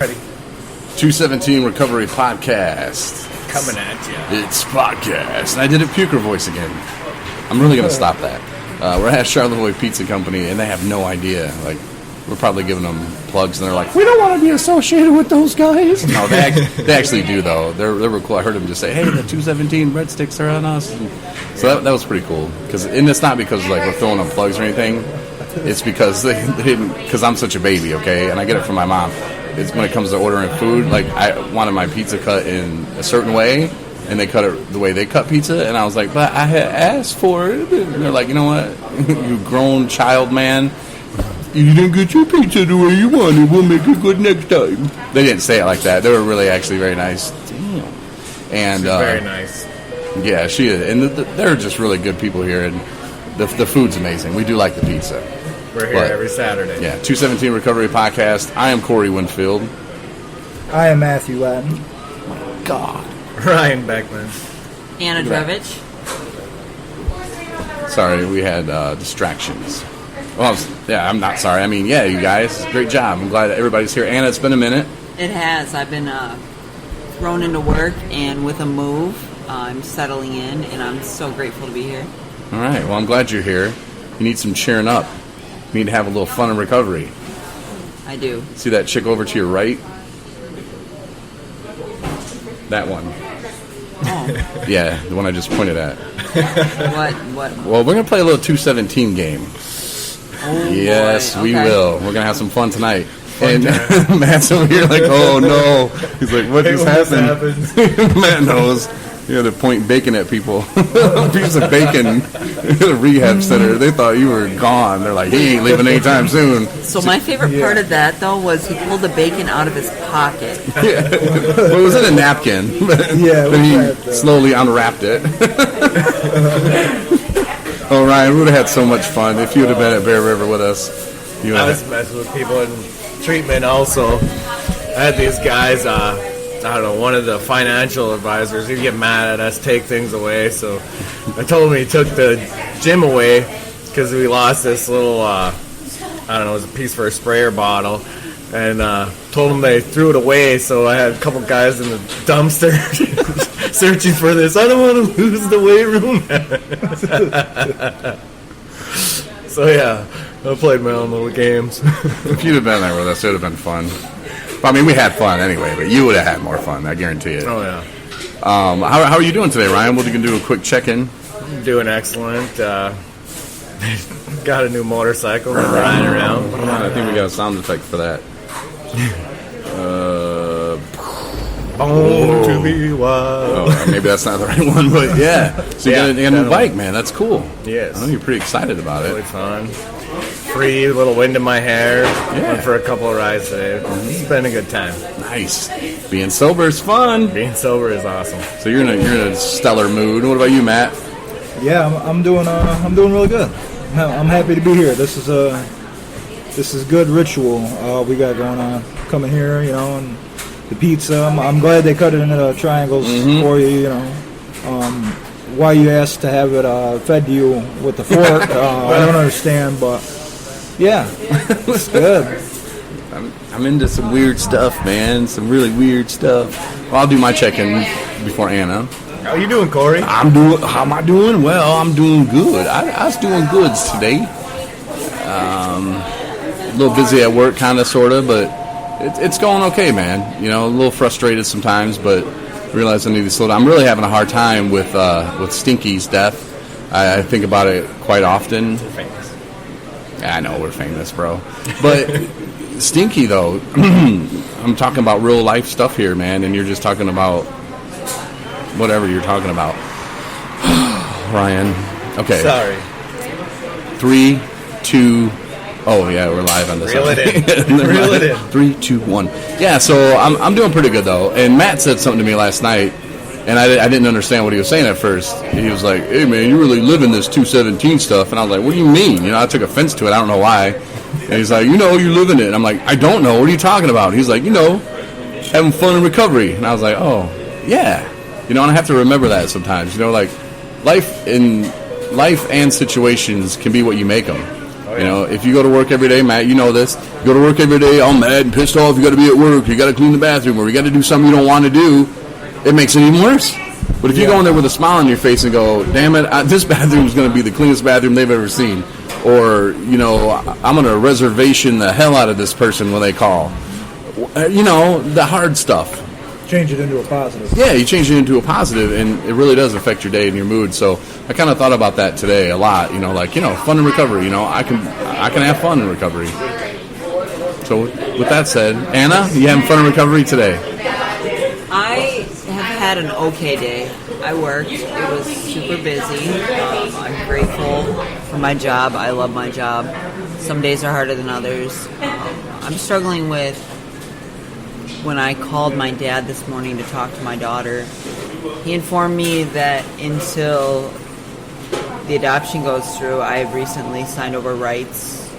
Ready. 217 Recovery Podcast. Coming at you. It's podcast. And I did a puker voice again. I'm really going to stop that. We're at Charlevoix Pizza Company, and they have no idea. Like, we're probably giving them plugs, and they're like, we don't want to be associated with those guys. No, they actually do, though. They're cool. I heard them just say, hey, the 217 breadsticks are on us. And so that was pretty cool. And it's not because, like, we're throwing them plugs or anything. It's because they didn't, because I'm such a baby, okay? And I get it from my mom. It's when it comes to ordering food, like, I wanted my pizza cut in a certain way, and they cut it the way they cut pizza, and I was like, but I had asked for it. And they're like, you know what, you grown child man, you didn't get your pizza the way you wanted, we'll make it good next time. They didn't say it like that. They were really actually very nice. Damn. And she's very nice. Yeah, she is. And they're just really good people here, and the food's amazing. We do like the pizza. We're here every Saturday. Yeah, 217 Recovery Podcast. I am Corey Winfield. I am Matthew Latin. God. Ryan Beckman. Anna Drovich. Sorry, we had distractions. Well, I'm not sorry. I mean, yeah, you guys, great job. I'm glad that everybody's here. Anna, it's been a minute. It has. I've been thrown into work, and with a move, I'm settling in, and I'm so grateful to be here. All right. Well, I'm glad you're here. You need some cheering up. You need to have a little fun in recovery. I do. See that chick over to your right? That one. Oh. Yeah, the one I just pointed at. What? Well, we're going to play a little 217 game. Oh, yes, boy. we Okay. will. We're going to have some fun tonight. And Matt's over here like, oh, no. He's like, what just happened? Matt knows. You had to point bacon at people. Piece of bacon at a rehab center. They thought you were gone. They're like, he ain't leaving anytime soon. So my favorite part of that, though, was he pulled the bacon out of his pocket. Yeah. Well, it was in a napkin. Yeah, Then he slowly unwrapped it. Oh, Ryan, we would have had so much fun if you would have been at Bear River with us. I was messing with people in treatment also. I had these guys, I don't know, one of the financial advisors, he'd get mad at us, take things away. So I told him he took the gym away because we lost this little, I don't know, it was a piece for a sprayer bottle. And told them they threw it away. So I had a couple guys in the dumpster searching for this. I don't want to lose the weight room. So yeah, I played my own little games. If you'd have been there with us, it would have been fun. I mean, we had fun anyway, but you would have had more fun, I guarantee it. Oh, yeah. How are you doing today, Ryan? Well, you can do a quick check-in. I'm doing excellent. Got a new motorcycle and riding around. I think we got a sound effect for that. Born to be wild. Oh, maybe that's not the right one, but yeah. So you got a new bike, man. That's cool. Yes. I know you're pretty excited about Really it. fun. Free, little wind in my hair. Yeah. Went for a couple of rides today. It's been a good time. Nice. Being sober is fun. Being sober is awesome. So you're in a stellar mood. What about you, Matt? Yeah, I'm doing really good. I'm happy to be here. This is good ritual we got going on. Coming here, and the pizza. I'm glad they cut it into triangles for you. Why you asked to have it fed to you with the fork, I don't understand, but yeah, it's good. I'm into some weird stuff, man. Some really weird stuff. Well, I'll do my check-in before Anna. How you doing, Corey? How am I doing? Well, I'm doing good. I was doing goods today. A little busy at work, kind of, sort of, but it's going okay, man. A little frustrated sometimes, but realize I need to slow down. I'm really having a hard time with Stinky's death. I think about it quite often. We're famous. Yeah, I know we're famous, bro. But Stinky, though, I'm talking about real life stuff here, man, and you're just talking about whatever you're talking about. Ryan. Okay. Sorry. 3, 2. Oh yeah, we're live on this. Reel it in. Reel it in. 3, 2, 1. Yeah, so I'm doing pretty good though. And Matt said something to me last night, and I didn't understand what he was saying at first. He was like, "Hey man, you really living this 217 stuff?" And I was like, "What do you mean?" I took offense to it. I don't know why. And he's like, "You live in it." And I'm like, "I don't know. What are you talking about?" He's like, having fun in recovery. And I was like, "Oh yeah." And I have to remember that sometimes. Like life and situations can be what you make them. You know, if you go to work every day, Matt, you know this. You go to work every day, all mad and pissed off. You got to be at work. You got to clean the bathroom, or you got to do something you don't want to do. It makes it even worse. But if you go in there with a smile on your face and go, "Damn it, this bathroom is going to be the cleanest bathroom they've ever seen," or you know, I'm going to reservation the hell out of this person when they call. You know, the hard stuff. Change it into a positive. Yeah, you change it into a positive, and it really does affect your day and your mood. So I kind of thought about that today a lot. You know, like, you know, fun and recovery. You know, I can have fun in recovery. So with that said, Anna, you having fun in recovery today? I have had an okay day. I worked. It was super busy. I'm grateful for my job. I love my job. Some days are harder than others. I'm struggling with when I called my dad this morning to talk to my daughter. He informed me that until the adoption goes through, I have recently signed over rights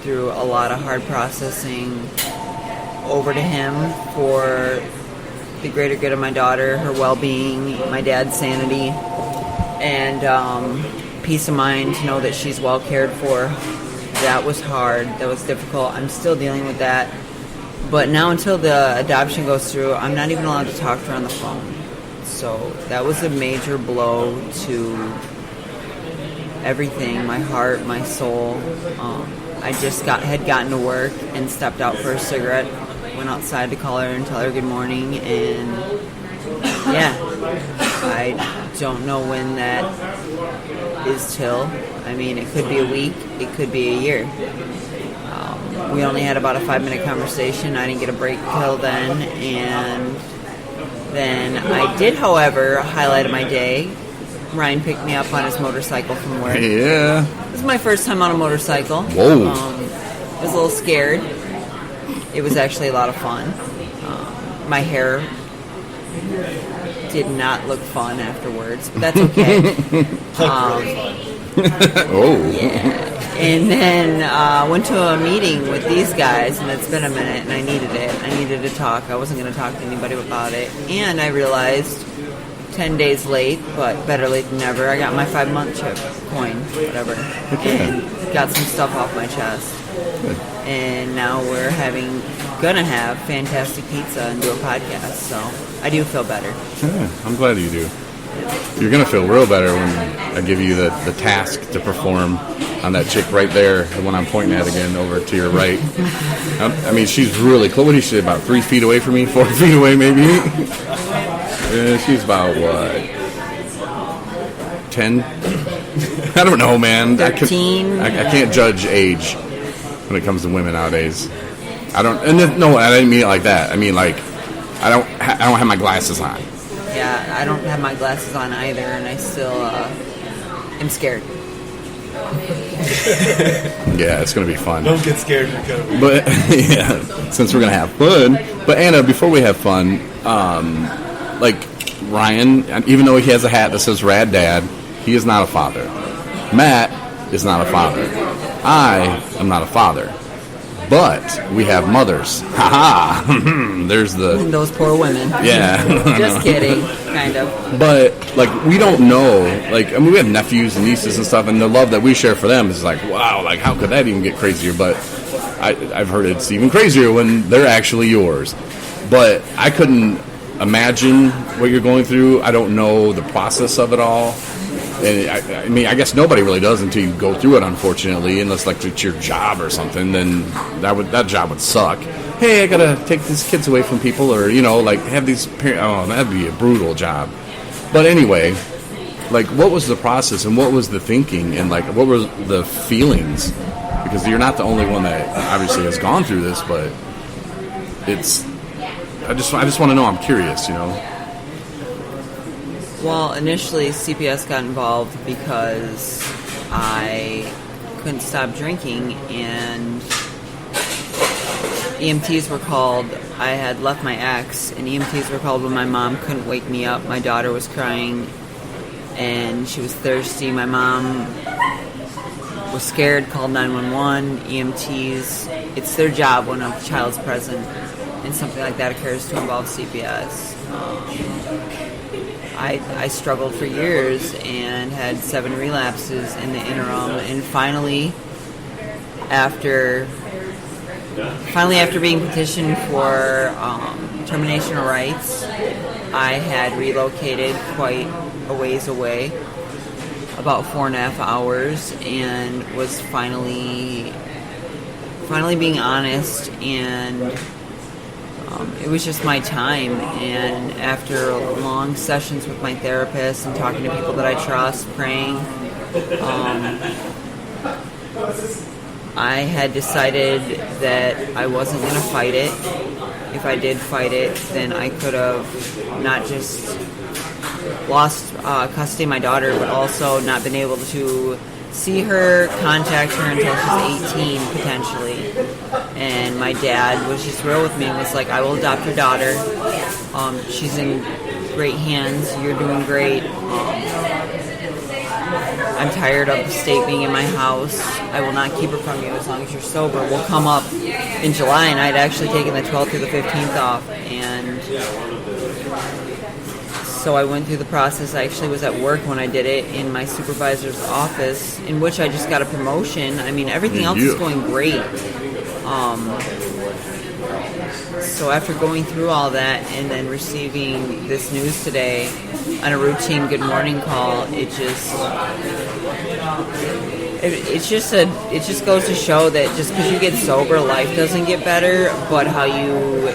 through a lot of hard processing over to him for the greater good of my daughter, her well-being, my dad's sanity, and peace of mind to know that she's well cared for. That was hard. That was difficult. I'm still dealing with that. But now until the adoption goes through, I'm not even allowed to talk to her on the phone. So that was a major blow to everything, my heart, my soul. I just had gotten to work and stepped out for a cigarette, went outside to call her and tell her good morning, and yeah, I don't know when that is till. I mean, it could be a week, it could be a year. We only had about a 5-minute conversation. I didn't get a break till then, and then I did, however, highlight of my day. Ryan picked me up on his motorcycle from work. Yeah. This is my first time on a motorcycle. Whoa. I was a little scared. It was actually a lot of fun. My hair did not look fun afterwards, but that's okay. Oh. Yeah. And then went to a meeting with these guys, and it's been a minute, and I needed it. I needed to talk. I wasn't going to talk to anybody about it. And I realized 10 days late, but better late than never, I got my 5-month chip coin, whatever, and got some stuff off my chest. And now we're gonna have fantastic pizza and do a podcast, so I do feel better. Yeah, I'm glad you do. You're going to feel real better when I give you the task to perform on that chick right there, the one I'm pointing at again, over to your right. I mean, she's really close. What do you say, about 3 feet away from me? 4 feet away, maybe? Yeah, she's about, what, 10? I don't know, man. 13? I can't judge age when it comes to women nowadays. No, I didn't mean it like that. I mean, like, I don't have my glasses on. Yeah, I don't have my glasses on either, and I still am scared. Yeah, it's going to be fun. Don't get scared. But yeah, since we're going to have fun. But Anna, before we have fun, like Ryan, even though he has a hat that says Rad Dad, he is not a father. Matt is not a father. I am not a father. But we have mothers. Ha ha! There's And those poor women. Yeah. Just kidding, kind of. But, like, we don't know. Like, I mean, we have nephews and nieces and stuff, and the love that we share for them is like, wow, like, how could that even get crazier? But I've heard it's even crazier when they're actually yours. But I couldn't imagine what you're going through. I don't know the process of it all. And I mean, I guess nobody really does until you go through it, unfortunately, unless like it's your job or something. Then that job would suck. Hey, I gotta take these kids away from people, or like have these parents. Oh, that'd be a brutal job. But anyway, like, what was the process and what was the thinking and like what were the feelings? Because you're not the only one that obviously has gone through this, but it's. I just want to know. I'm curious, Well, initially CPS got involved because I couldn't stop drinking, and EMTs were called. I had left my ex, and EMTs were called when my mom couldn't wake me up. My daughter was crying, and she was thirsty. My mom was scared, called 911. EMTs, it's their job when a child's present and something like that occurs to involve CPS. I struggled for years and had 7 relapses in the interim, and finally after being petitioned for termination of rights, I had relocated quite a ways away, about 4.5 hours, and was finally being honest, and it was just my time. And after long sessions with my therapist and talking to people that I trust, praying, I had decided that I wasn't going to fight it. If I did fight it, then I could have not just lost custody of my daughter, but also not been able to see her, contact her until she's 18, potentially. And my dad was just real with me and was like, I will adopt your daughter. She's in great hands. You're doing great. I'm tired of the state being in my house. I will not keep her from you as long as you're sober. We'll come up in July, and I'd actually taken the 12th through the 15th off. And so I went through the process. I actually was at work when I did it in my supervisor's office, in which I just got a promotion. I mean, everything else is going great. So after going through all that and then receiving this news today on a routine good morning call, it just goes to show that just because you get sober, life doesn't get better, but how you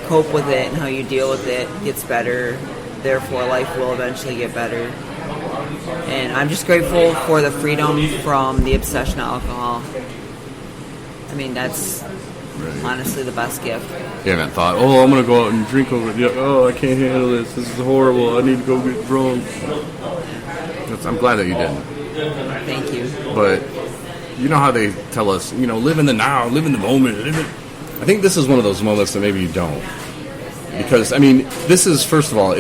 cope with it and how you deal with it gets better. Therefore, life will eventually get better. And I'm just grateful for the freedom from the obsession of alcohol. I mean, that's honestly the best gift. You haven't thought, oh, I'm going to go out and drink over it. Oh, I can't handle this. This is horrible. I need to go get drunk. I'm glad that you didn't. Thank you. But you know how they tell us, live in the now, live in the moment. I think this is one of those moments that maybe you don't. Because, I mean, this is, first of all,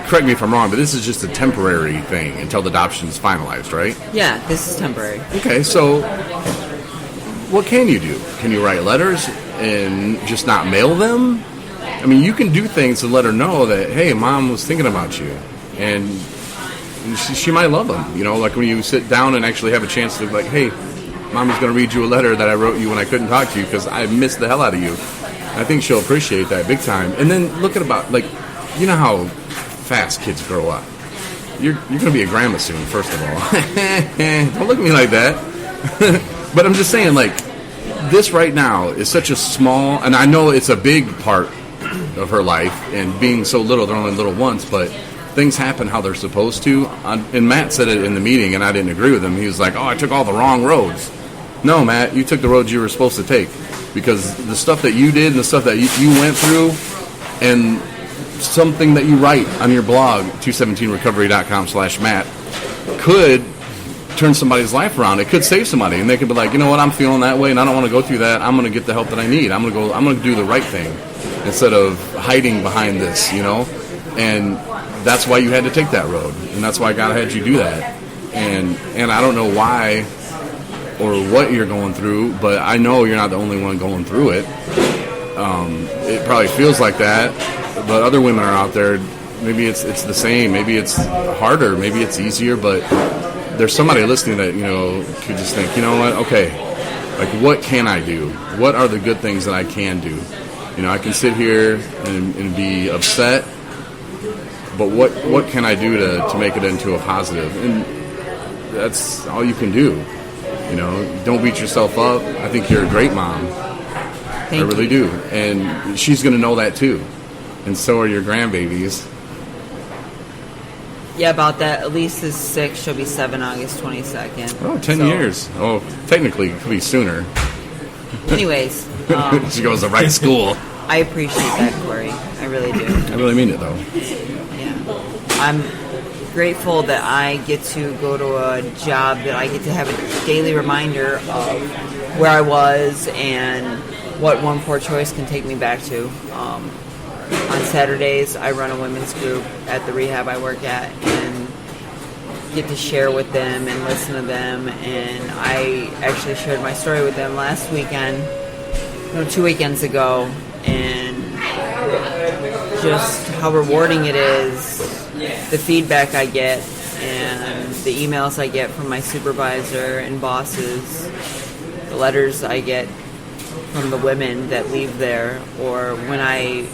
correct me if I'm wrong, but this is just a temporary thing until the adoption is finalized, right? Yeah, this is temporary. Okay, so what can you do? Can you write letters and just not mail them? I mean, you can do things to let her know that, hey, Mom was thinking about you. And she might love them. Like when you sit down and actually have a chance to, like, hey, Mom is going to read you a letter that I wrote you when I couldn't talk to you because I missed the hell out of you. I think she'll appreciate that big time. And then look at you know how fast kids grow up. You're going to be a grandma soon, first of all. Don't look at me like that. But I'm just saying, this right now is such a small, and I know it's a big part of her life, and being so little, they're only little once, but things happen how they're supposed to. And Matt said it in the meeting, and I didn't agree with him. He was like, oh, I took all the wrong roads. No, Matt, you took the roads you were supposed to take. Because the stuff that you did and the stuff that you went through and something that you write on your blog, 217recovery.com/Matt, could turn somebody's life around. It could save somebody, and they could be like, you know what, I'm feeling that way, and I don't want to go through that. I'm going to get the help that I need. I'm going to do the right thing instead of hiding behind this, And that's why you had to take that road, and that's why God had you do that. And I don't know why or what you're going through, but I know you're not the only one going through it. It probably feels like that, but other women are out there. Maybe it's the same. Maybe it's harder. Maybe it's easier, but there's somebody listening that, could just think, you know what, okay, what can I do? What are the good things that I can do? I can sit here and be upset, but what can I do to make it into a positive? And that's all you can do. Don't beat yourself up. I think you're a great mom. I really do. And she's going to know that too. And so are your grandbabies. Yeah, about that. Elise is 6. She'll be 7 August 22nd. Oh, 10 years. Oh, technically, it could be sooner. Anyways. She goes to the right school. I appreciate that, Corey. I really do. I really mean it, though. Yeah. I'm grateful that I get to go to a job that I get to have a daily reminder of where I was and what One Poor Choice can take me back to. On Saturdays, I run a women's group at the rehab I work at and get to share with them and listen to them. And I actually shared my story with them last weekend, 2 weekends ago, and just how rewarding it is, the feedback I get and the emails I get from my supervisor and bosses the letters I get from the women that leave there, or when I